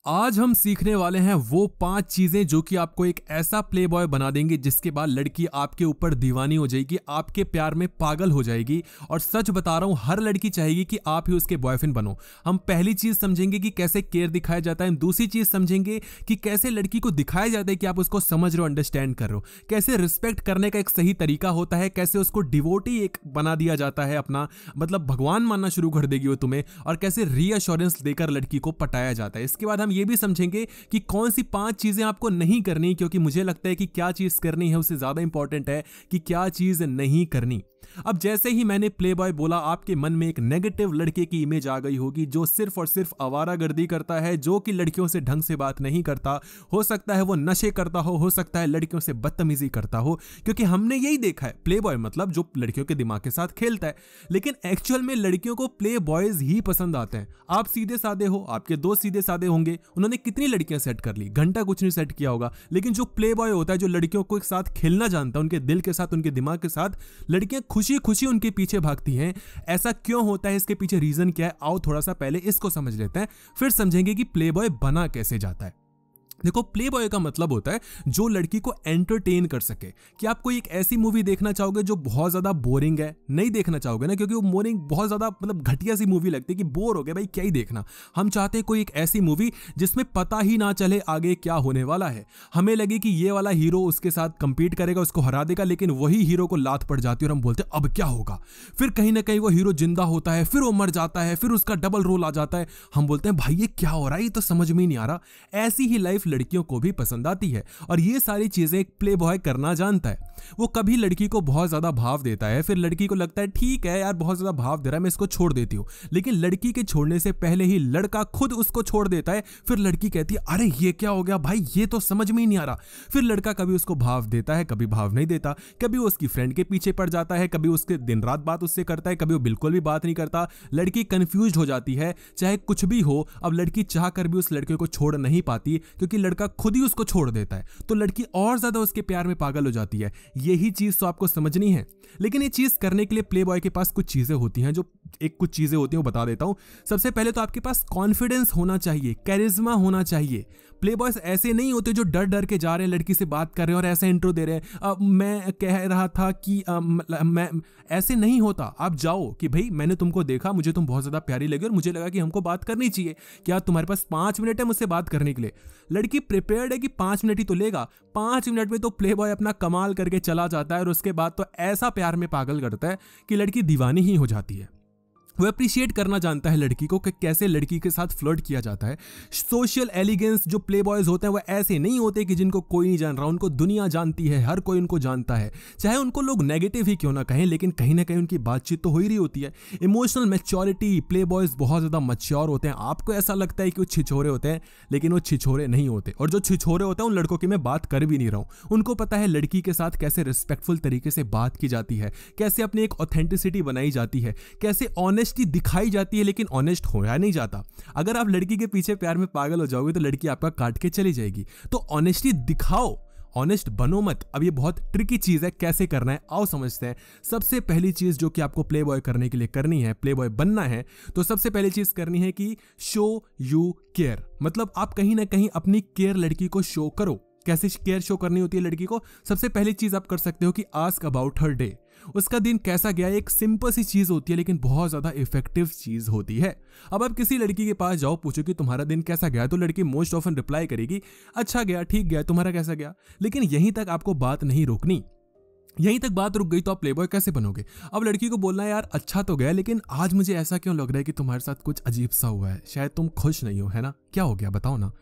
आज हम सीखने वाले हैं वो 5 चीजें जो कि आपको एक ऐसा प्ले बॉय बना देंगे जिसके बाद लड़की आपके ऊपर दीवानी हो जाएगी, आपके प्यार में पागल हो जाएगी। और सच बता रहा हूं, हर लड़की चाहेगी कि आप ही उसके बॉयफ्रेंड बनो। हम पहली चीज समझेंगे कि कैसे केयर दिखाया जाता है, दूसरी चीज समझेंगे कि कैसे लड़की को दिखाया जाता है कि आप उसको समझ रहे हो, अंडरस्टैंड कर रहे हो, कैसे रिस्पेक्ट करने का एक सही तरीका होता है, कैसे उसको डिवोटी एक बना दिया जाता है, अपना मतलब भगवान मानना शुरू कर देगी वो तुम्हें, और कैसे रीअश्योरेंस देकर लड़की को पटाया जाता है। इसके बाद हम ये भी समझेंगे कि कौन सी 5 चीजें आपको नहीं करनी, क्योंकि मुझे लगता है कि क्या चीज करनी है उससे ज्यादा इंपॉर्टेंट है कि क्या चीज नहीं करनी। अब जैसे ही मैंने प्ले बॉय बोला, आपके मन में एक नेगेटिव लड़के की इमेज आ गई होगी जो सिर्फ और सिर्फ आवारागर्दी करता है, जो कि लड़कियों से ढंग से बात नहीं करता। हो सकता है वो नशे करता हो सकता है लड़कियों से बदतमीजी करता हो, क्योंकि हमने यही देखा है, प्ले बॉय मतलब जो लड़कियों के दिमाग के साथ खेलता है। लेकिन एक्चुअल में लड़कियों को प्ले बॉयज ही पसंद आते हैं। आप सीधे साधे हो, आपके दोस्त सीधे साधे होंगे, उन्होंने कितनी लड़कियां सेट कर ली, घंटा कुछ नहीं सेट किया होगा। लेकिन जो प्ले बॉय होता है, जो लड़कियों को एक साथ खेलना जानता है, उनके दिल के साथ, उनके दिमाग के साथ, लड़कियां खुशी खुशी उनके पीछे भागती हैं। ऐसा क्यों होता है, इसके पीछे रीजन क्या है, आओ थोड़ा सा पहले इसको समझ लेते हैं, फिर समझेंगे कि प्ले बॉय बना कैसे जाता है। देखो, प्ले बॉय का मतलब होता है जो लड़की को एंटरटेन कर सके। कि आप कोई एक ऐसी मूवी देखना चाहोगे जो बहुत ज्यादा बोरिंग है, नहीं देखना चाहोगे ना, क्योंकि वो बोरिंग बहुत ज्यादा मतलब घटिया सी मूवी लगती है कि बोर हो गए भाई, क्या ही देखना। हम चाहते हैं कोई एक ऐसी मूवी जिसमें पता ही ना चले आगे क्या होने वाला है। हमें लगे कि ये वाला हीरो उसके साथ कंपीट करेगा, उसको हरा देगा, लेकिन वही हीरो को लात पड़ जाती है और हम बोलते हैं अब क्या होगा। फिर कहीं ना कहीं वो हीरो जिंदा होता है, फिर वो मर जाता है, फिर उसका डबल रोल आ जाता है। हम बोलते हैं भाई ये क्या हो रहा है, ये तो समझ में नहीं आ रहा। ऐसी ही लाइफ लड़कियों को भी पसंद आती है, और ये सारी चीजें एक प्ले बॉय करना जानता है। वो कभी लड़की को बहुत ज्यादा भाव देता है, फिर लड़की को लगता है ठीक है यार बहुत ज्यादा भाव दे रहा है, मैं इसको छोड़ देती हूँ। लेकिन लड़की के छोड़ने से पहले ही लड़का खुद उसको छोड़ देता है। फिर लड़की कहती है अरे ये क्या हो गया भाई, ये तो समझ में ही नहीं आ रहा। फिर लड़का कभी उसको भाव देता है, कभी भाव नहीं देता, कभी वो उसकी फ्रेंड के पीछे पड़ जाता है, कभी उसके दिन रात बात उससे करता है, कभी वो बिल्कुल भी बात नहीं करता। लड़की कंफ्यूज हो जाती है। चाहे कुछ भी हो, अब लड़की चाह कर भी उस लड़के को छोड़ नहीं पाती, क्योंकि लड़का खुद ही उसको छोड़ देता है। तो लड़की और ज्यादा उसके प्यार में पागल हो जाती है। यही चीज तो आपको समझनी है। लेकिन ये चीज करने के लिए प्ले बॉय के पास कुछ चीजें होती हैं, जो कुछ चीजें होती हैं वो बता देता हूं। सबसे पहले तो आपके पास कॉन्फिडेंस होना चाहिए, कैरिज्मा होना चाहिए। प्ले बॉयज ऐसे नहीं होते जो डर डर के जा रहे हैं, लड़की से बात कर रहे हैं और ऐसा इंट्रो दे रहे हैं, मैं कह रहा था कि मैं ऐसे नहीं होता। आप जाओ कि भाई मैंने तुमको देखा, मुझे तुम बहुत ज्यादा प्यारी लगी और मुझे लगा कि हमको बात करनी चाहिए। क्या तुम्हारे पास 5 मिनट है मुझसे बात करने के लिए? लड़की प्रिपेयर्ड है कि 5 मिनट ही तो लेगा। 5 मिनट में तो प्ले बॉय अपना कमाल करके चला जाता है, और उसके बाद तो ऐसा प्यार में पागल करता है कि लड़की दीवानी ही हो जाती है। वो अप्रिशिएट करना जानता है लड़की को कि कैसे लड़की के साथ फ्लर्ट किया जाता है। सोशल एलिगेंस जो प्ले बॉयज होते हैं वो ऐसे नहीं होते कि जिनको कोई नहीं जान रहा, उनको दुनिया जानती है, हर कोई उनको जानता है। चाहे उनको लोग नेगेटिव ही क्यों ना कहें, लेकिन कहीं ना कहीं उनकी बातचीत तो हो ही रही होती है। इमोशनल मैच्योरिटी, प्ले बॉयज बहुत ज्यादा मैच्योर होते हैं। आपको ऐसा लगता है कि वो छिछोरे होते हैं, लेकिन वो छिछोरे नहीं होते। और जो छिछोरे होते हैं उन लड़कों की मैं बात कर भी नहीं रहा हूं। उनको पता है लड़की के साथ कैसे रिस्पेक्टफुल तरीके से बात की जाती है, कैसे अपनी एक ऑथेंटिसिटी बनाई जाती है, कैसे ऑनेस्टी दिखाई जाती है, लेकिन ऑनेस्ट होया नहीं जाता। अगर आप लड़की के पीछे प्यार में पागल हो जाओगे तो लड़की आपका काट के चली जाएगी। तो ऑनेस्टी दिखाओ, ऑनेस्ट बनो मत। अब ये बहुत ट्रिकी चीज है, कैसे करना है आओ समझते हैं। सबसे पहली चीज जो कि आपको प्ले बॉय करने के लिए करनी है, प्ले बॉय बनना है, तो सबसे पहली चीज करनी है कि शो यू केयर। मतलब आप कहीं ना कहीं अपनी केयर लड़की को शो करो। कैसे केयर शो करनी होती है लड़की को? सबसे पहली चीज आप कर सकते हो कि आस्क अबाउट हर डे। उसका दिन कैसा गया, एक सिंपल सी चीज होती है लेकिन बहुत ज्यादा इफेक्टिव चीज होती है। अब आप किसी लड़की के पास जाओ, पूछो कि तुम्हारा दिन कैसा गया, तो लड़की मोस्ट ऑफन रिप्लाई करेगी अच्छा गया, ठीक गया, तुम्हारा कैसा गया। लेकिन यहीं तक आपको बात नहीं रोकनी। यहीं तक बात रुक गई तो आप प्लेबॉय कैसे बनोगे? अब लड़की को बोलना है यार अच्छा तो गया, लेकिन आज मुझे ऐसा क्यों लग रहा है कि तुम्हारे साथ कुछ अजीब सा हुआ है, शायद तुम खुश नहीं हो, है ना? क्या हो गया बताओ ना।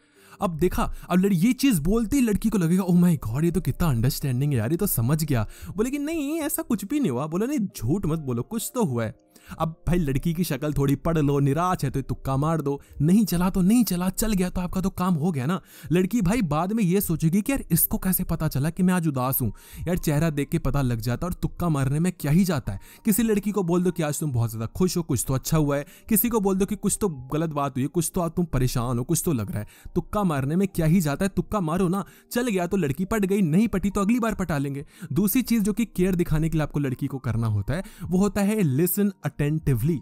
अब देखा, अब ये चीज बोलते ही लड़की को लगेगा ओह माय गॉड ये तो कितना अंडरस्टैंडिंग है यार, ये तो समझ गया। बोले कि नहीं ऐसा कुछ भी नहीं हुआ। बोला नहीं झूठ मत बोलो, कुछ तो हुआ है। अब भाई लड़की की शक्ल थोड़ी पढ़ लो, निराश है तो तुक्का मार दो, नहीं चला तो नहीं चला, चल गया तो आपका तो काम हो गया ना। लड़की भाई बाद में ये सोचेगी कि यार इसको कैसे पता चला कि मैं आज उदास हूं, यार चेहरा देख के पता लग जाता है, और तुक्का मारने में क्या ही जाता है। किसी लड़की को बोल दो कि आज तुम बहुत ज्यादा खुश हो, कुछ तो अच्छा हुआ है। किसी को बोल दो कि कुछ तो गलत बात हुई है, कुछ तो आज तुम परेशान हो, कुछ तो लग रहा है। तुक्का मारने में क्या ही जाता है, तुक्का मारो ना। चल गया तो लड़की पट गई, नहीं पटी तो अगली बार पटा लेंगे। दूसरी चीज जो कि केयर दिखाने के लिए आपको लड़की को करना होता है वो होता है लिसन अटेंटिवली।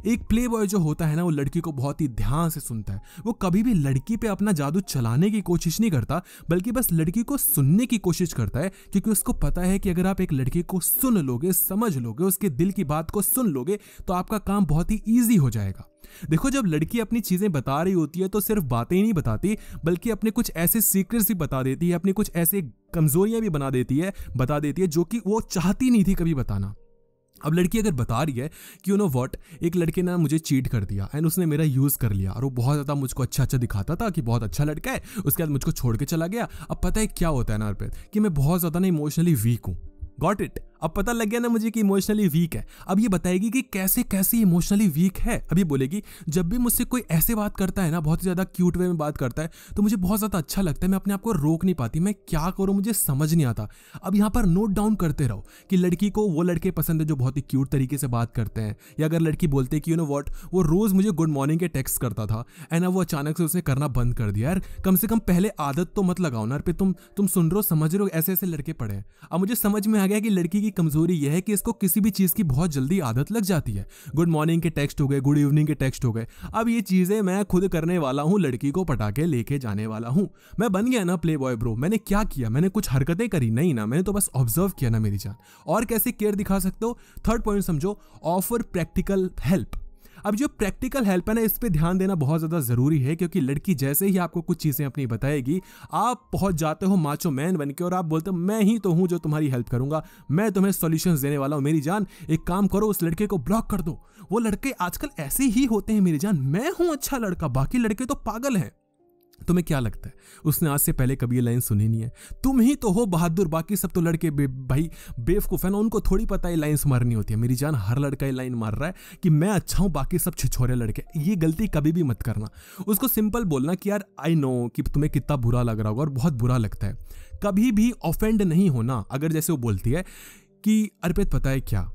एक प्ले बॉय जो होता है ना, वो लड़की को बहुत ही ध्यान से सुनता है। वो कभी भी लड़की पे अपना जादू चलाने की कोशिश नहीं करता, बल्कि बस लड़की को सुनने की कोशिश करता है, क्योंकि उसको पता है कि अगर आप एक लड़की को सुन लोगे, समझ लोगे, उसके दिल की बात को सुन लोगे, तो आपका काम बहुत ही ईजी हो जाएगा। देखो, जब लड़की अपनी चीजें बता रही होती है तो सिर्फ बातें ही नहीं बताती, बल्कि अपने कुछ ऐसे सीक्रेट्स भी बता देती है, अपनी कुछ ऐसे कमजोरियां भी बता देती है जो कि वो चाहती नहीं थी कभी बताना। अब लड़की अगर बता रही है कि यू नो व्हाट, एक लड़के ने मुझे चीट कर दिया एंड उसने मेरा यूज कर लिया, और वो बहुत ज्यादा मुझको अच्छा दिखाता था कि बहुत अच्छा लड़का है, उसके बाद मुझको छोड़ के चला गया। अब पता है क्या होता है ना अर्पित, कि मैं बहुत ज्यादा ना इमोशनली वीक हूं। Got it? अब पता लग गया ना मुझे कि इमोशनली वीक है। अब ये बताएगी कि कैसे कैसे इमोशनली वीक है। अब ये बोलेगी, जब भी मुझसे कोई ऐसे बात करता है ना, बहुत ज्यादा क्यूट वे में बात करता है, तो मुझे बहुत ज्यादा अच्छा लगता है, मैं अपने आप को रोक नहीं पाती, मैं क्या करूं मुझे समझ नहीं आता। अब यहाँ पर नोट डाउन करते रहो कि लड़की को वो लड़के पसंद है जो बहुत ही क्यूट तरीके से बात करते हैं, या अगर लड़की बोलते है कि यू नो व्हाट, वो रोज मुझे गुड मॉर्निंग के टेक्स्ट करता था एंड अब वो अचानक से उसने करना बंद कर दिया। यार कम से कम पहले आदत तो मत लगाओ ना। तुम सुन रहे हो, समझ रहे हो, ऐसे ऐसे लड़के पड़े हैं। अब मुझे समझ में आ गया कि लड़की की कमजोरी यह है कि इसको किसी भी चीज की बहुत जल्दी आदत लग जाती है। गुड मॉर्निंग के टेक्स्ट हो गए, गुड इवनिंग के टेक्स्ट हो गए। अब ये चीजें मैं खुद करने वाला हूं, लड़की को पटाके लेके जाने वाला हूं। मैं बन गया ना प्ले बॉय ब्रो। मैंने क्या किया? मैंने कुछ हरकतें करी नहीं ना, मैंने तो बस ऑब्जर्व किया ना मेरी जान। और कैसे केयर दिखा सकते हो? थर्ड पॉइंट समझो, ऑफर प्रैक्टिकल हेल्प। अब जो प्रैक्टिकल हेल्प है ना, इस पे ध्यान देना बहुत ज्यादा जरूरी है, क्योंकि लड़की जैसे ही आपको कुछ चीजें अपनी बताएगी, आप पहुंच जाते हो माचो मैन बन के और आप बोलते हो मैं ही तो हूं जो तुम्हारी हेल्प करूंगा, मैं तुम्हें सॉल्यूशंस देने वाला हूं। मेरी जान एक काम करो, उस लड़के को ब्लॉक कर दो। वो लड़के आजकल ऐसे ही होते हैं मेरी जान, मैं हूं अच्छा लड़का, बाकी लड़के तो पागल हैं। तुम्हें क्या लगता है उसने आज से पहले कभी ये लाइन सुनी नहीं है? तुम ही तो हो बहादुर, बाकी सब तो लड़के भाई बेवकूफ है ना, उनको थोड़ी पता है लाइन्स मारनी होती है। मेरी जान हर लड़का ये लाइन मार रहा है कि मैं अच्छा हूं, बाकी सब छिछोरे लड़के। ये गलती कभी भी मत करना। उसको सिंपल बोलना कि यार आई नो कि तुम्हें कितना बुरा लग रहा होगा और बहुत बुरा लगता है। कभी भी ऑफेंड नहीं होना। अगर जैसे वो बोलती है कि अर्पित पता है क्या,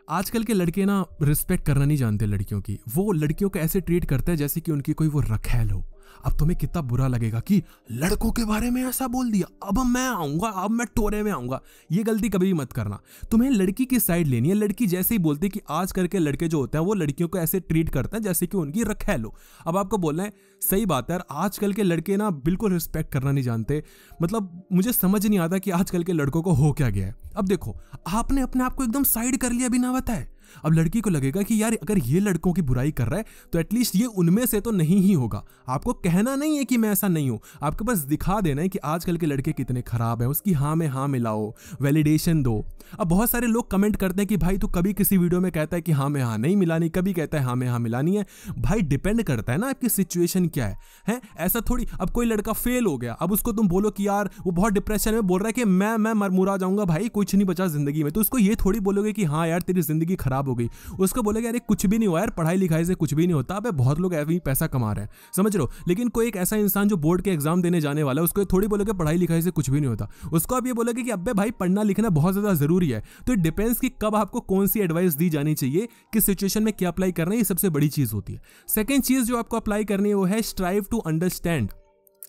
आजकल के लड़के ना रिस्पेक्ट करना नहीं जानते लड़कियों की, वो लड़कियों को ऐसे ट्रीट करते हैं जैसे कि उनकी कोई वो रखैल हो। अब तुम्हें कितना बुरा लगेगा कि लड़कों के बारे में ऐसा बोल दिया, अब मैं आऊंगा, अब मैं टोरे में आऊंगा। ये गलती कभी भी मत करना। तुम्हें लड़की की साइड लेनी है। लड़की जैसे ही बोलती है कि आजकल के लड़के जो होते हैं वो लड़कियों को ऐसे ट्रीट करते हैं जैसे कि उनकी रखैल हो। अब आपको बोलना है सही बात है यार, आजकल के लड़के ना बिल्कुल रिस्पेक्ट करना नहीं जानते। मतलब मुझे समझ नहीं आता कि आजकल के लड़कों को हो क्या गया है। अब देखो, आपने अपने आप को एकदम साइड कर लिया बिना बताए। अब लड़की को लगेगा कि यार अगर ये लड़कों की बुराई कर रहा है तो एटलीस्ट ये उनमें से तो नहीं ही होगा। आपको कहना नहीं है कि मैं ऐसा नहीं हूं, आपको बस दिखा देना है कि आजकल के लड़के कितने खराब हैं। उसकी हाँ में हाँ मिलाओ, वैलिडेशन दो। अब बहुत सारे लोग कमेंट करते हैं कि भाई तू कभी किसी वीडियो में कहता है कि हाँ में हाँ नहीं मिलानी, कभी कहता है हाँ में हाँ मिलानी है। भाई डिपेंड करता है ना आपकी सिचुएशन क्या है? ऐसा थोड़ी। अब कोई लड़का फेल हो गया, अब उसको तुम बोलो कि यार वो बहुत डिप्रेशन में बोल रहा है कि मैं मुरा जाऊंगा, भाई कुछ नहीं बचा जिंदगी में, तो उसको ये थोड़ी बोलोगे कि हाँ यार तेरी जिंदगी खराब हो गई। उसको बोलेगा यार कुछ भी नहीं हुआ यार, पढ़ाई लिखाई से कुछ भी नहीं होता। अबे बहुत लोग ऐसे ही पैसा कमा रहे हैं, समझ रहे हो। लेकिन कोई एक ऐसा इंसान जो बोर्ड के एग्जाम देने जाने वाला है, उसको थोड़ी बोलोगे पढ़ाई लिखाई से कुछ भी नहीं होता। उसको आप ये बोलोगे कि अबे भाई पढ़ना लिखना बहुत ज्यादा जरूरी है। तो इट डिपेंड्स कि कब आपको कौन सी एडवाइस दी जानी चाहिए, किस सिचुएशन में क्या अप्लाई करना है, ये सबसे बड़ी चीज होती है। सेकेंड चीज जो आपको अप्लाई करनी है वो है स्ट्राइव टू अंडरस्टैंड।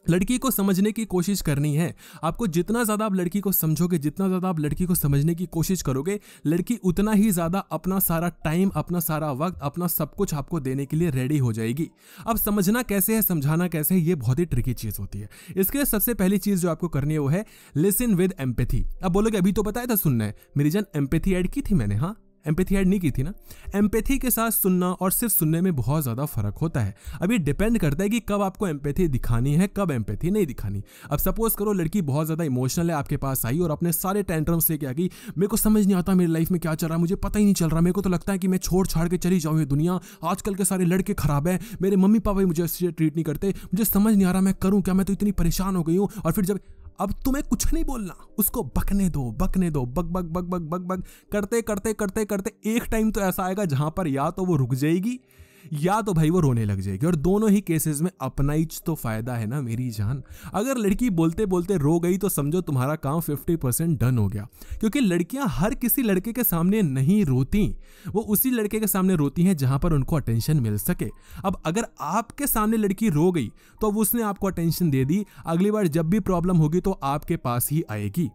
लड़की को समझने की कोशिश करनी है। आपको जितना ज्यादा आप लड़की को समझोगे, जितना ज्यादा आप लड़की को समझने की कोशिश करोगे, लड़की उतना ही ज्यादा अपना सारा टाइम, अपना सारा वक्त, अपना सब कुछ आपको देने के लिए रेडी हो जाएगी। अब समझना कैसे है, समझाना कैसे है, ये बहुत ही ट्रिकी चीज होती है। इसके लिए सबसे पहली चीज जो आपको करनी है वो है लिसन विद एम्पैथी। अब बोलोगे अभी तो बताया था सुनना है। मेरी जान एम्पैथी ऐड की थी मैंने, हाँ एम्पैथी ऐड नहीं की थी ना। एम्पैथी के साथ सुनना और सिर्फ सुनने में बहुत ज्यादा फर्क होता है। अब ये डिपेंड करता है कि कब आपको एम्पैथी दिखानी है, कब एम्पैथी नहीं दिखानी। अब सपोज करो लड़की बहुत ज्यादा इमोशनल है, आपके पास आई और अपने सारे टेंट्रम्स लेके आ गई, मेरे को समझ नहीं आता मेरी लाइफ में क्या चल रहा है, मुझे पता ही नहीं चल रहा, मेरे को तो लगता है कि मैं छोड़ छाड़ के चली जाऊँ ये दुनिया, आजकल के सारे लड़के खराब है, मेरे मम्मी पापा भी मुझे अच्छे ट्रीट नहीं करते, मुझे समझ नहीं आ रहा मैं करूँ क्या, मैं तो इतनी परेशान हो गई हूँ। और फिर जब अब तुम्हें कुछ नहीं बोलना, उसको बकने दो, बक बक बक बक बक बक करते करते करते करते एक टाइम तो ऐसा आएगा जहां पर या तो वो रुक जाएगी या तो भाई वो रोने लग जाएगी। और दोनों ही केसेस में अपना ही तो फायदा है ना मेरी जान। अगर लड़की बोलते बोलते रो गई तो समझो तुम्हारा काम 50% डन हो गया, क्योंकि लड़कियां हर किसी लड़के के सामने नहीं रोती, वो उसी लड़के के सामने रोती हैं जहां पर उनको अटेंशन मिल सके। अब अगर आपके सामने लड़की रो गई तो अब उसने आपको अटेंशन दे दी, अगली बार जब भी प्रॉब्लम होगी तो आपके पास ही आएगी।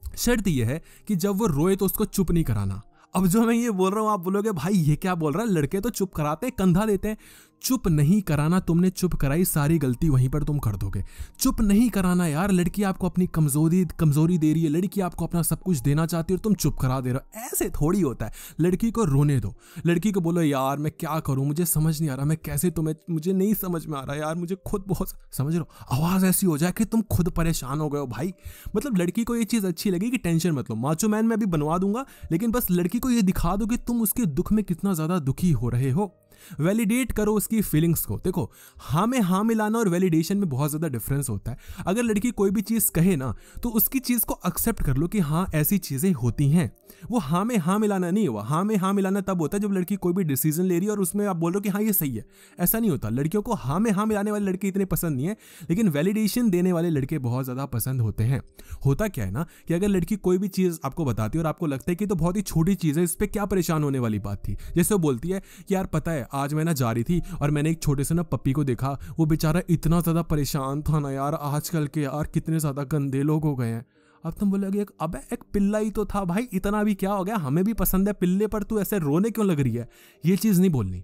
शर्त यह है कि जब वो रोए तो उसको चुप नहीं कराना, अब जो मैं ये बोल रहा हूँ आप बोलोगे भाई ये क्या बोल रहा है, लड़के तो चुप कराते हैं, कंधा देते हैं। चुप नहीं कराना, तुमने चुप कराई, सारी गलती वहीं पर तुम कर दोगे। चुप नहीं कराना यार, लड़की आपको अपनी कमजोरी दे रही है, लड़की आपको अपना सब कुछ देना चाहती है और तुम चुप करा दे रहे हो। ऐसे थोड़ी होता है। लड़की को रोने दो, लड़की को बोलो यार मैं क्या करूं, मुझे समझ नहीं आ रहा, मैं कैसे मुझे नहीं समझ में आ रहा यार, मुझे खुद बहुत, समझ लो आवाज ऐसी हो जाए कि तुम खुद परेशान हो गए हो भाई। मतलब लड़की को ये चीज अच्छी लगी कि टेंशन मत लो, माचो मैन मैं भी बनवा दूंगा, लेकिन बस लड़की को ये दिखा दो कि तुम उसके दुख में कितना ज्यादा दुखी हो रहे हो। वैलिडेट करो उसकी फीलिंग्स को। देखो हाँ में हाँ मिलाना और वैलिडेशन में बहुत ज्यादा डिफरेंस होता है। अगर लड़की कोई भी चीज कहे ना तो उसकी चीज को एक्सेप्ट कर लो कि हाँ ऐसी चीजें होती हैं। वो हाँ में हाँ मिलाना नहीं हुआ। हाँ में हाँ मिलाना तब होता है जब लड़की कोई भी डिसीजन ले रही है और उसमें आप बोल रहे हो कि हाँ ये सही है। ऐसा नहीं होता। लड़कियों को हाँ में हाँ मिलाने वाले लड़के इतने पसंद नहीं है, लेकिन वैलिडेशन देने वाले लड़के बहुत ज्यादा पसंद होते हैं। होता क्या है ना कि अगर लड़की कोई भी चीज आपको बताती है और आपको लगता है कि तो बहुत ही छोटी चीज है, इस पर क्या परेशान होने वाली बात थी। जैसे वो बोलती है कि यार पता है आज मैं ना जा रही थी और मैंने एक छोटे से ना पप्पी को देखा, वो बेचारा इतना ज्यादा परेशान था ना यार, आजकल के यार कितने ज्यादा गंदे लोग हो गए हैं। अब तुम बोलोगे अबे एक पिल्ला ही तो था भाई, इतना भी क्या हो गया, हमें भी पसंद है पिल्ले, पर तू ऐसे रोने क्यों लग रही है। ये चीज नहीं बोलनी।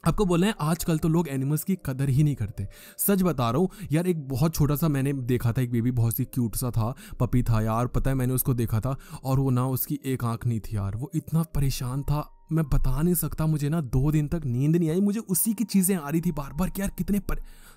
आपको बोलना है आजकल तो लोग एनिमल्स की कदर ही नहीं करते। सच बता रहा हूँ यार, एक बहुत छोटा सा मैंने देखा था, एक बेबी बहुत सी क्यूट सा था, पपी था यार। पता है मैंने उसको देखा था और वो ना उसकी एक आंख नहीं थी यार, वो इतना परेशान था मैं बता नहीं सकता। मुझे ना 2 दिन तक नींद नहीं आई, मुझे उसी की चीजें आ रही थी बार बार कि यार कितने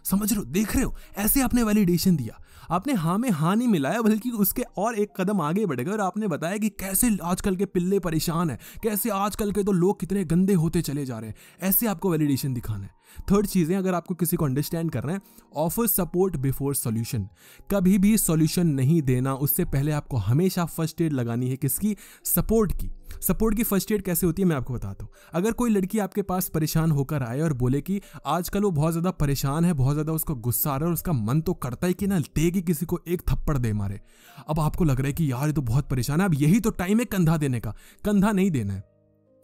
समझ रहे हो, देख रहे हो, ऐसे आपने वैलिडेशन दिया। आपने हाँ में हाँ नहीं मिलाया, बल्कि उसके और एक कदम आगे बढ़ गए और आपने बताया कि कैसे आजकल के पिल्ले परेशान है, कैसे आजकल के तो लोग कितने गंदे होते चले जा रहे हैं। ऐसे आपको वैलिडेशन दिखाना है। थर्ड चीज़ है, अगर आपको किसी को अंडरस्टैंड करना है, ऑफर सपोर्ट बिफोर सॉल्यूशन। कभी भी सॉल्यूशन नहीं देना, उससे पहले आपको हमेशा फर्स्ट एड लगानी है। किसकी? सपोर्ट की। सपोर्ट की फर्स्ट एड कैसे होती है मैं आपको बताता हूँ। अगर कोई लड़की आपके पास परेशान होकर आए और बोले कि आजकल वो बहुत ज़्यादा परेशान है, बहुत ज़्यादा उसको गुस्सा आ रहा है और उसका मन तो करता है कि ना देगी किसी को एक थप्पड़ दे मारे। अब आपको लग रहा है कि यार ये तो बहुत परेशान है, अब यही तो टाइम है कंधा देने का। कंधा नहीं देना है,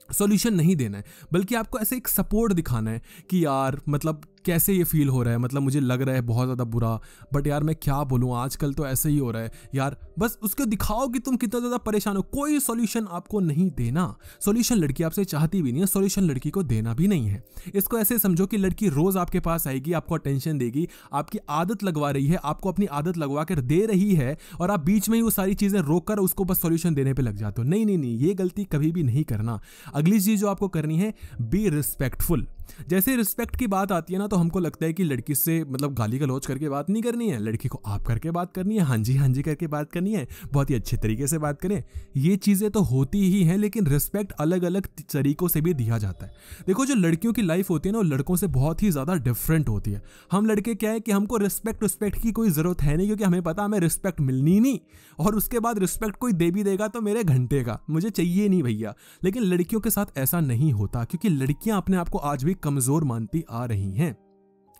सॉल्यूशन नहीं देना है, बल्कि आपको ऐसे एक सपोर्ट दिखाना है कि यार मतलब कैसे ये फील हो रहा है, मतलब मुझे लग रहा है बहुत ज़्यादा बुरा, बट यार मैं क्या बोलूँ आजकल तो ऐसे ही हो रहा है यार। बस उसको दिखाओ कि तुम कितना ज़्यादा परेशान हो। कोई सॉल्यूशन आपको नहीं देना। सॉल्यूशन लड़की आपसे चाहती भी नहीं है, सॉल्यूशन लड़की को देना भी नहीं है। इसको ऐसे समझो कि लड़की रोज़ आपके पास आएगी, आपको अटेंशन देगी, आपकी आदत लगवा रही है, आपको अपनी आदत लगवा कर दे रही है और आप बीच में ही वो सारी चीज़ें रोक कर उसको बस सॉल्यूशन देने पर लग जाते हो। नहीं नहीं नहीं, ये गलती कभी भी नहीं करना। अगली चीज़ जो आपको करनी है, बी रिस्पेक्टफुल। जैसे रिस्पेक्ट की बात आती है ना, तो हमको लगता है कि लड़की से मतलब गाली गलौज करके बात नहीं करनी है, लड़की को आप करके बात करनी है, हाँ जी करके बात करनी है, बहुत ही अच्छे तरीके से बात करें। ये चीज़ें तो होती ही हैं, लेकिन रिस्पेक्ट अलग अलग तरीकों से भी दिया जाता है। देखो जो लड़कियों की लाइफ होती है ना, वो लड़कों से बहुत ही ज़्यादा डिफरेंट होती है। हम लड़के क्या है कि हमको रिस्पेक्ट की कोई ज़रूरत है नहीं, क्योंकि हमें पता हमें रिस्पेक्ट मिलनी नहीं, और उसके बाद रिस्पेक्ट कोई दे भी देगा तो मेरे घंटे का, मुझे चाहिए नहीं भैया। लेकिन लड़कियों के साथ ऐसा नहीं होता, क्योंकि लड़कियां अपने आप को आज भी कमज़ोर मानती आ रही हैं।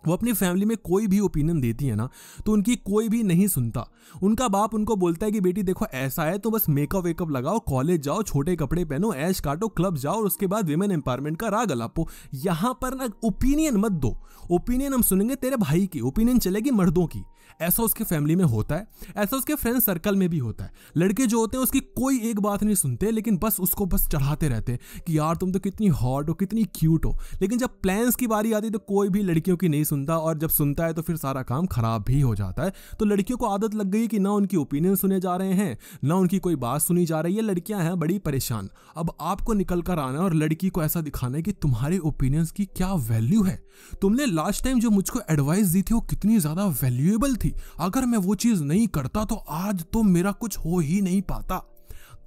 वो अपनी फैमिली में कोई भी ओपिनियन देती है ना, तो उनकी कोई भी नहीं सुनता। उनका बाप उनको बोलता है कि बेटी देखो ऐसा है तो बस मेकअप वेकअप लगाओ, कॉलेज जाओ, छोटे कपड़े पहनो, ऐश काटो, क्लब जाओ और उसके बाद विमेन एम्पावरमेंट का राग अलापो। यहाँ पर ना ओपिनियन मत दो। ओपिनियन हम सुनेंगे तेरे भाई की, ओपिनियन चलेगी मर्दों की। ऐसा उसके फैमिली में होता है, ऐसा उसके फ्रेंड सर्कल में भी होता है। लड़के जो होते हैं उसकी कोई एक बात नहीं सुनते, लेकिन बस उसको बस चढ़ाते रहते हैं कि यार तुम तो कितनी हॉट हो, कितनी क्यूट हो। लेकिन जब प्लान्स की बारी आती है तो कोई भी लड़कियों की नहीं सुनता, और जब सुनता है तो फिर सारा काम खराब भी हो जाता है। तो लड़कियों को आदत लग गई कि ना उनकी ओपिनियन सुने जा रहे हैं, ना उनकी कोई बात सुनी जा रही है। लड़कियां हैं बड़ी परेशान। अब आपको निकल कर आना है और लड़की को ऐसा दिखाना है कि तुम्हारे ओपिनियंस की क्या वैल्यू है। तुमने लास्ट टाइम जो मुझको एडवाइस दी थी वो कितनी ज्यादा वैल्यूएबल थी, अगर मैं वो चीज नहीं करता तो आज तो मेरा कुछ हो ही नहीं पाता।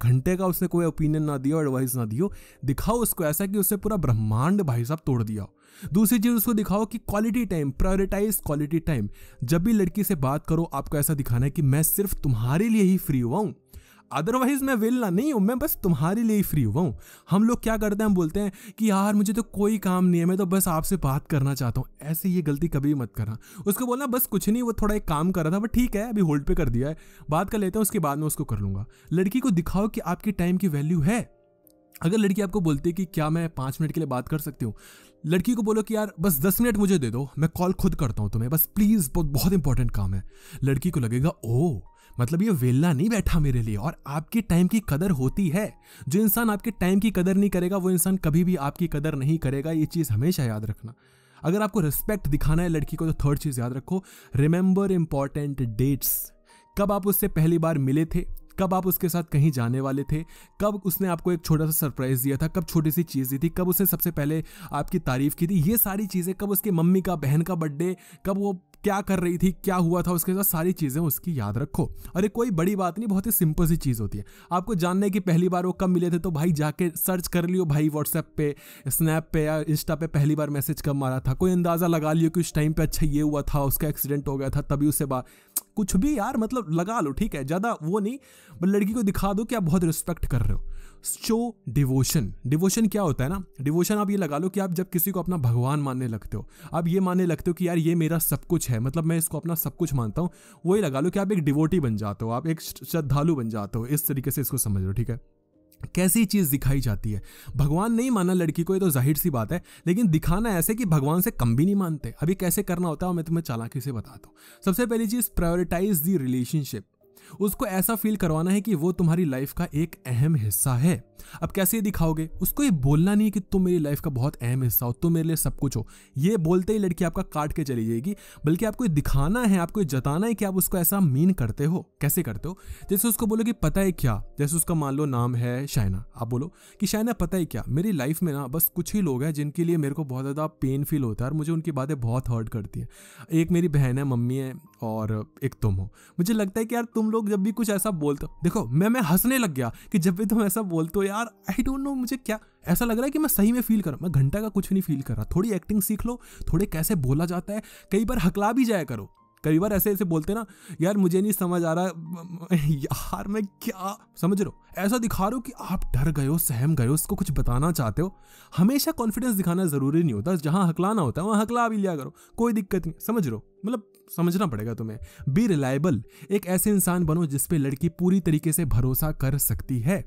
घंटे का उसने कोई ओपिनियन ना दिया, एडवाइस ना दियो। दिखाओ उसको ऐसा कि उससे पूरा ब्रह्मांड भाई साहब तोड़ दिया। दूसरी चीज उसको दिखाओ कि quality time, prioritise quality time. जब भी लड़की से बात करो आपको ऐसा दिखाना है कि मैं सिर्फ तुम्हारे लिए ही फ्री हुआ हूं, अदरवाइज मैं विल ना नहीं हूं, मैं बस तुम्हारे लिए ही फ्री हुआ हूं। हम लोग क्या करते हैं, हम बोलते हैं कि यार मुझे तो कोई काम नहीं है, मैं तो बस आपसे बात करना चाहता हूं। ऐसे ये गलती कभी मत करना। उसको बोलना बस कुछ नहीं, वो थोड़ा एक काम कर रहा था, बट ठीक है अभी होल्ड पे कर दिया है, बात कर लेते हैं, उसके बाद में उसको कर लूंगा। लड़की को दिखाओ कि आपकी टाइम की वैल्यू है। अगर लड़की आपको बोलती है कि क्या मैं 5 मिनट के लिए बात कर सकती हूँ, लड़की को बोलो कि यार बस 10 मिनट मुझे दे दो, मैं कॉल खुद करता हूं तुम्हें, बस प्लीज, बहुत इंपॉर्टेंट काम है। लड़की को लगेगा ओ मतलब ये वेला नहीं बैठा मेरे लिए, और आपके टाइम की कदर होती है। जो इंसान आपके टाइम की कदर नहीं करेगा वो इंसान कभी भी आपकी कदर नहीं करेगा, ये चीज हमेशा याद रखना। अगर आपको रिस्पेक्ट दिखाना है लड़की को तो थर्ड चीज याद रखो, रिमेंबर इंपॉर्टेंट डेट्स। कब आप उससे पहली बार मिले थे, कब आप उसके साथ कहीं जाने वाले थे, कब उसने आपको एक छोटा सा सरप्राइज दिया था, कब छोटी सी चीज दी थी, कब उसने सबसे पहले आपकी तारीफ की थी, ये सारी चीजें, कब उसकी मम्मी का बहन का बर्थडे, कब वो क्या कर रही थी, क्या हुआ था उसके साथ, सारी चीजें उसकी याद रखो। और ये कोई बड़ी बात नहीं, बहुत ही सिंपल सी चीज होती है। आपको जानने की पहली बार वो कब मिले थे तो भाई जाके सर्च कर लियो भाई, व्हाट्सएप पे, स्नैप पे या इंस्टा पे पहली बार मैसेज कब मारा था, कोई अंदाजा लगा लियो कि उस टाइम पे अच्छा ये हुआ था, उसका एक्सीडेंट हो गया था तभी उससे बात, कुछ भी यार मतलब लगा लो, ठीक है, ज्यादा वो नहीं, बट लड़की को दिखा दो कि आप बहुत रिस्पेक्ट कर रहे हो। Show devotion. डिवोशन क्या होता है ना, डिवोशन आप ये लगा लो कि आप जब किसी को अपना भगवान मानने लगते हो, आप ये मानने लगते हो कि यार ये मेरा सब कुछ है, मतलब मैं इसको अपना सब कुछ मानता हूँ, वही लगा लो कि आप एक डिवोटी बन जाते हो, आप एक श्रद्धालु बन जाते हो, इस तरीके से इसको समझ लो, ठीक है। कैसी चीज दिखाई जाती है, भगवान नहीं माना लड़की को, ये तो जाहिर सी बात है, लेकिन दिखाना ऐसे कि भगवान से कम भी नहीं मानते। अभी कैसे करना होता है मैं तुम्हें चालाकी से बताता हूँ। सबसे पहली चीज, प्रायोरिटाइज द रिलेशनशिप। उसको ऐसा फील करवाना है कि वो तुम्हारी लाइफ का एक अहम हिस्सा है। अब कैसे दिखाओगे, उसको ये बोलना नहीं है कि तुम मेरी लाइफ का बहुत अहम हिस्सा हो, तुम मेरे लिए सब कुछ हो, ये बोलते ही लड़की आपका काट के चली जाएगी, बल्कि आपको दिखाना है, आपको जताना है कि आप उसको ऐसा मीन करते हो। कैसे करते हो, जैसे उसको बोलो कि पता है क्या, जैसे उसका मान लो नाम है शाइना, आप बोलो कि शाइना पता है क्या, मेरी लाइफ में ना बस कुछ ही लोग हैं जिनके लिए मेरे को बहुत ज़्यादा पेन फील होता है और मुझे उनकी बातें बहुत हर्ट करती हैं। एक मेरी बहन है, मम्मी है, और एक तुम हो। मुझे लगता है कि यार तुम लोग जब भी कुछ ऐसा बोलते हो, देखो मैं हंसने लग गया कि जब भी तुम ऐसा बोलते हो यार, आई डोंट नो, मुझे क्या ऐसा लग रहा है कि मैं सही में फील कर रहा हूं, मैं घंटा का कुछ नहीं फील कर रहा। थोड़ी एक्टिंग सीख लो, थोड़े कैसे बोला जाता है, कई बार हकला भी जाया करो। कई बार ऐसे ऐसे बोलते ना, यार मुझे नहीं समझ आ रहा यार मैं क्या, समझ रहे हो, ऐसा दिखा रहे हो कि आप डर गए हो, सहम गए हो, उसको कुछ बताना चाहते हो। हमेशा कॉन्फिडेंस दिखाना जरूरी नहीं होता, जहां हकलाना होता है वहां हकला भी लिया करो, कोई दिक्कत नहीं, समझ रहे हो, मतलब समझना पड़ेगा तुम्हें। B reliable. एक ऐसे इंसान बनो जिसपे लड़की पूरी तरीके से भरोसा कर सकती है।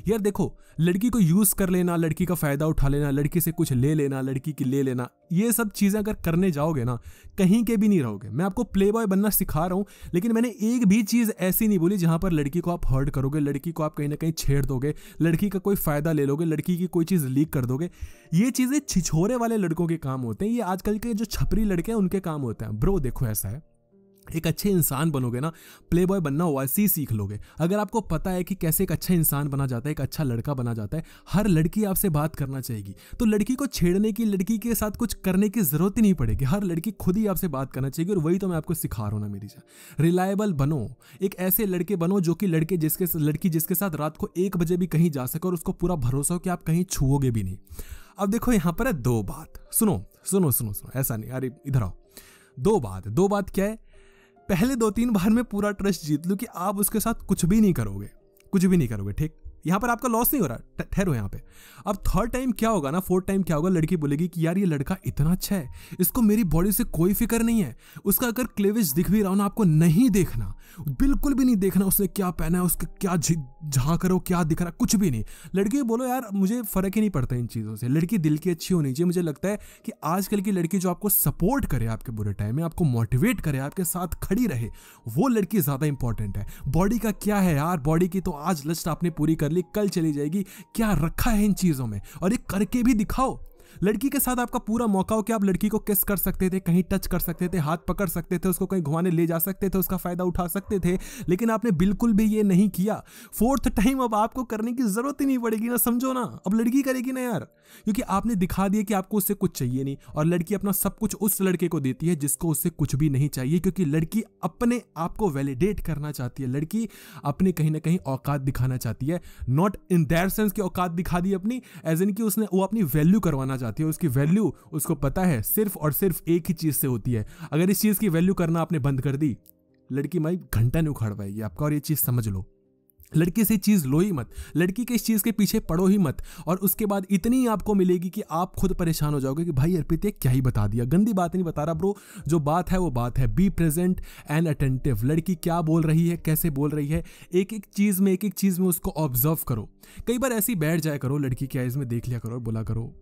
यार देखो, लड़की को यूज कर लेना, लड़की का फायदा उठा लेना, लड़की से कुछ ले लेना, लड़की की ले लेना, ये सब चीजें अगर करने जाओगे ना, कहीं के भी नहीं रहोगे। मैं आपको प्ले बॉय बनना सिखा रहा हूं, लेकिन मैंने एक भी चीज ऐसी नहीं बोली जहां पर लड़की को आप हर्ट करोगे, लड़की को आप कहीं ना कहीं छेड़ दोगे, लड़की का कोई फायदा ले लोगे, लड़की की कोई चीज लीक कर दोगे। ये चीजें छिछोरे वाले लड़कों के काम होते हैं, ये आजकल के जो छपरी लड़के हैं उनके काम होते हैं। ब्रो देखो ऐसा है, एक अच्छे इंसान बनोगे ना, प्ले बॉय बनना वैसे ही सीख लोगे। अगर आपको पता है कि कैसे एक अच्छा इंसान बना जाता है, एक अच्छा लड़का बना जाता है, हर लड़की आपसे बात करना चाहेगी, तो लड़की को छेड़ने की, लड़की के साथ कुछ करने की जरूरत ही नहीं पड़ेगी। हर लड़की खुद ही आपसे बात करना चाहिए, और वही तो मैं आपको सिखा रहा हूं ना मेरी जान। रिलायबल बनो, एक ऐसे लड़के बनो जो कि लड़की जिसके साथ रात को 1 बजे भी कहीं जा सके और उसको पूरा भरोसा हो कि आप कहीं छुओगे भी नहीं। अब देखो यहां पर है 2 बात, सुनो सुनो सुनो सुनो, ऐसा नहीं, अरे इधर आओ। 2 बात क्या है, पहले 2-3 बार में पूरा ट्रस्ट जीत लो कि आप उसके साथ कुछ भी नहीं करोगे, ठीक। यहां पर आपका लॉस नहीं हो रहा, ठहरो यहां पे। अब 3rd टाइम क्या होगा ना, 4th टाइम क्या होगा, लड़की बोलेगी कि यार ये लड़का इतना अच्छा है, इसको मेरी बॉडी से कोई फिक्र नहीं है, उसका अगर क्लेविज दिख भी रहा हो ना, आपको नहीं देखना, बिल्कुल भी नहीं देखना, उसने क्या पहना है, उसके क्या झांक करो, क्या दिख रहा है, कुछ भी नहीं। लड़की बोलो यार मुझे फर्क ही नहीं पड़ता इन चीजों से, लड़की दिल की अच्छी होनी चाहिए। मुझे लगता है कि आजकल की लड़की जो आपको सपोर्ट करे आपके बुरे टाइम में, आपको मोटिवेट करे, आपके साथ खड़ी रहे, वो लड़की ज्यादा इंपॉर्टेंट है। बॉडी का क्या है यार, बॉडी की तो आज लिस्ट आपने पूरी कर ली, कल चली जाएगी, क्या रखा है इन चीजों में, और ये करके भी दिखाओ। लड़की के साथ आपका पूरा मौका हो कि आप लड़की को किस कर सकते थे, कहीं टच कर सकते थे, हाथ पकड़ सकते थे, उसको कहीं घुमाने ले जा सकते थे, उसका फायदा उठा सकते थे, लेकिन आपने बिल्कुल भी ये नहीं किया। 4th टाइम अब आपको करने की जरूरत ही नहीं पड़ेगी ना, समझो ना, अब लड़की करेगी ना यार, क्योंकि आपने दिखा दिया कि आपको उससे कुछ चाहिए नहीं, और लड़की अपना सब कुछ उस लड़के को देती है जिसको उससे कुछ भी नहीं चाहिए, क्योंकि लड़की अपने आप को वैलिडेट करना चाहती है, लड़की अपने कहीं ना कहीं औकात दिखाना चाहती है। नॉट इन दैट सेंस की औकात दिखा दी अपनी, एज इन की वो अपनी वैल्यू करवाना चाहती है। उसकी वैल्यू उसको पता है सिर्फ और सिर्फ एक ही चीज से होती है। अगर इस चीज की वैल्यू करना आपने बंद कर दी, लड़की भाई घंटा नहीं उखाड़ पाएगी आपका, और ये चीज समझ लो। लड़की से चीज लो ही मत, लड़की के इस चीज के पीछे पड़ो ही मत, और उसके बाद इतनी आपको मिलेगी कि आप खुद परेशान हो जाओगे कि भाई अर्पित ये क्या ही बता दिया। गंदी बात नहीं बता रहा ब्रो, जो बात है वो बात है। Be present and attentive. लड़की क्या बोल रही है, कैसे बोल रही है, एक एक चीज में उसको ऑब्जर्व करो। कई बार ऐसी बैठ जाया करो, लड़की के आइज में देख लिया करो और बोला करो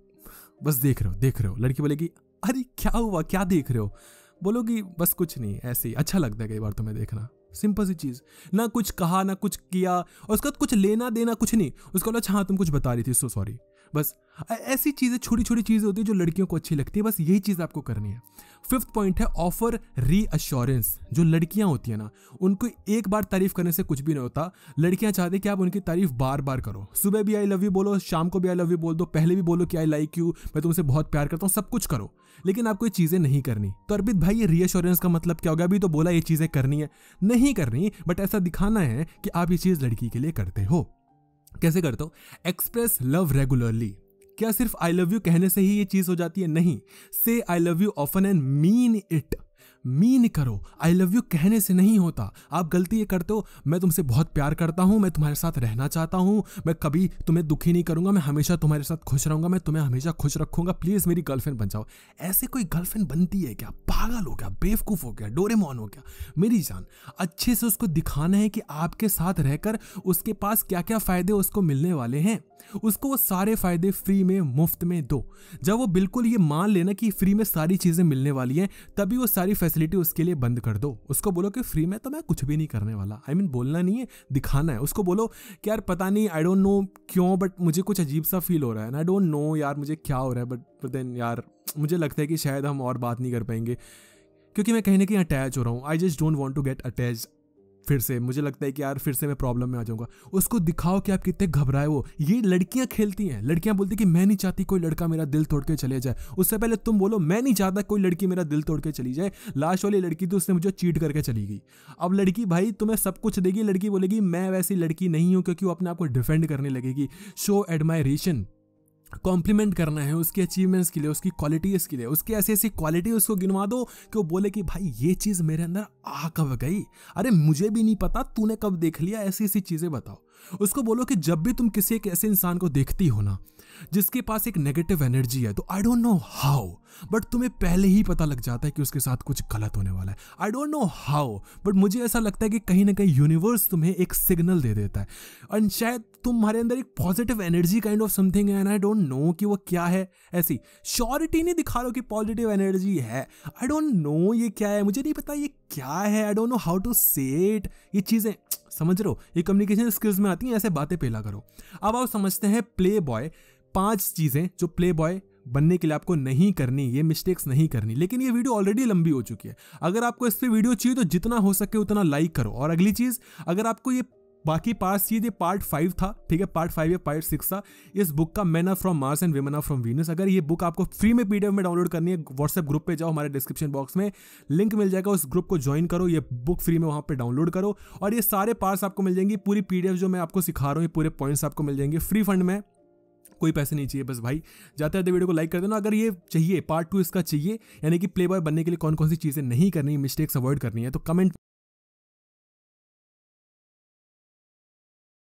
बस देख रहे हो। लड़की बोलेगी अरे क्या हुआ, क्या देख रहे हो? बोलोगी बस कुछ नहीं, ऐसे ही अच्छा लगता है कई बार तुम्हें देखना। सिंपल सी चीज, ना कुछ कहा ना कुछ किया, और उसका कुछ लेना देना कुछ नहीं। उसको बोला अच्छा हाँ तुम कुछ बता रही थी, सो सॉरी। बस ऐसी चीजें, छोटी छोटी चीजें होती है जो लड़कियों को अच्छी लगती है। बस यही चीज आपको करनी है। 5th पॉइंट है ऑफर रीअश्योरेंस। जो लड़कियां होती है ना, उनको एक बार तारीफ करने से कुछ भी नहीं होता। लड़कियां चाहती है कि आप उनकी तारीफ बार बार करो। सुबह भी आई लव यू बोलो, शाम को भी आई लव यू बोल दो, पहले भी बोलो कि आई लाइक यू, मैं तुमसे बहुत प्यार करता हूँ, सब कुछ करो, लेकिन आपको ये चीजें नहीं करनी। तो अर्पित भाई ये रीअश्योरेंस का मतलब क्या होगा? अभी तो बोला ये चीजें करनी है, नहीं करनी, बट ऐसा दिखाना है कि आप ये चीज लड़की के लिए करते हो। कैसे करते हो? Express love regularly. क्या सिर्फ आई लव यू कहने से ही ये चीज हो जाती है? नहीं। से I love you often and mean it. Mean करो, आई लव यू कहने से नहीं होता। आप गलती ये करते हो, मैं तुमसे बहुत प्यार करता हूं, मैं तुम्हारे साथ रहना चाहता हूं, मैं कभी तुम्हें दुखी नहीं करूंगा, मैं हमेशा तुम्हारे साथ खुश रहूंगा, मैं तुम्हें हमेशा खुश रखूंगा, प्लीज मेरी गर्लफ्रेंड बन जाओ। ऐसे कोई गर्लफ्रेंड बनती है क्या? पागल हो गया, बेवकूफ हो गया, डोरेमोन हो गया। मेरी जान, अच्छे से उसको दिखाना है कि आपके साथ रहकर उसके पास क्या क्या फायदे उसको मिलने वाले हैं। उसको वो सारे फायदे फ्री में, मुफ्त में दो। जब वो बिल्कुल ये मान लेना कि फ्री में सारी चीजें मिलने वाली हैं, तभी वो सारी फैसिलिटी उसके लिए बंद कर दो। उसको बोलो कि फ्री में तो मैं कुछ भी नहीं करने वाला। बोलना नहीं है, दिखाना है। उसको बोलो कि यार पता नहीं, आई डोंट नो क्यों, बट मुझे कुछ अजीब सा फील हो रहा है। आई डोंट नो यार मुझे क्या हो रहा है, बट देन यार मुझे लगता है कि शायद हम और बात नहीं कर पाएंगे, क्योंकि मैं कहीं ना कहीं अटैच हो रहा हूँ। I just don't want to get attached. फिर से मुझे लगता है कि यार फिर से मैं प्रॉब्लम में आ जाऊंगा। उसको दिखाओ कि आप कितने घबराए हो। ये लड़कियां खेलती हैं। लड़कियां बोलती कि मैं नहीं चाहती कोई लड़का मेरा दिल तोड़ के चले जाए। उससे पहले तुम बोलो मैं नहीं चाहता कोई लड़की मेरा दिल तोड़ के चली जाए। लास्ट वाली लड़की तो उसने मुझे चीट करके चली गई। अब लड़की भाई तुम्हें सब कुछ देगी। लड़की बोलेगी मैं वैसी लड़की नहीं हूं, क्योंकि वो अपने आप को डिफेंड करने लगेगी। शो एडमायरेशन, कॉम्प्लीमेंट करना है उसके अचीवमेंट्स के लिए, उसकी क्वालिटीज के लिए। उसकी ऐसी ऐसी क्वालिटी उसको गिनवा दो कि वो बोले कि भाई ये चीज मेरे अंदर आ कब गई, अरे मुझे भी नहीं पता, तूने कब देख लिया, ऐसी ऐसी चीजें बताओ। उसको बोलो कि जब भी तुम किसी एक ऐसे इंसान को देखती हो ना जिसके पास एक नेगेटिव एनर्जी है, तो आई डोंट नो हाउ बट तुम्हें पहले ही पता लग जाता है कि उसके साथ कुछ गलत होने वाला है। I don't know how but मुझे ऐसा लगता है कि कहीं ना कहीं यूनिवर्स तुम्हें एक सिग्नल दे देता है, और शायद तुम्हारे अंदर एक positive energy kind of something है, एंड आई डोंट नो कि वो क्या है। ऐसी श्योरिटी नहीं दिखा लो कि पॉजिटिव एनर्जी है। आई डोंट नो ये क्या है, मुझे नहीं पता ये क्या है। I don't know how to say it. ये चीजें समझ रहे हो, ये कम्युनिकेशन स्किल्स में आती हैं। ऐसे बातें पेला करो। अब आप समझते हैं प्ले बॉय। 5 चीजें जो प्ले बॉय बनने के लिए आपको नहीं करनी, ये मिस्टेक्स नहीं करनी। लेकिन ये वीडियो ऑलरेडी लंबी हो चुकी है। अगर आपको इस पे वीडियो चाहिए तो जितना हो सके उतना लाइक करो। और अगली चीज, अगर आपको ये बाकी पार्ट्स चाहिए, पार्ट 5 था, ठीक है, पार्ट 5 या पार्ट 6 था इस बुक का, men are from Mars and women are from Venus. अगर ये बुक आपको फ्री में पीडीएफ में डाउनलोड करनी है, व्हाट्सएप ग्रुप पे जाओ, हमारे डिस्क्रिप्शन बॉक्स में लिंक मिल जाएगा, उस ग्रुप को ज्वाइन करो, ये बुक फ्री में वहां पे डाउनलोड करो, और ये सारे पार्ट्स आपको मिल जाएंगी। पूरी पीडीएफ जो मैं आपको सिखा रहा हूँ, ये पूरे पॉइंट्स आपको मिल जाएंगे फ्री फंड में। कोई पैसे नहीं चाहिए, बस भाई जाते जाते वीडियो को लाइक कर देना। अगर ये चाहिए, पार्ट 2 इसका चाहिए, यानी कि प्ले बॉय बनने के लिए कौन कौन सी चीजें नहीं करनी, मिस्टेक्स अवॉइड करनी है, तो कमेंट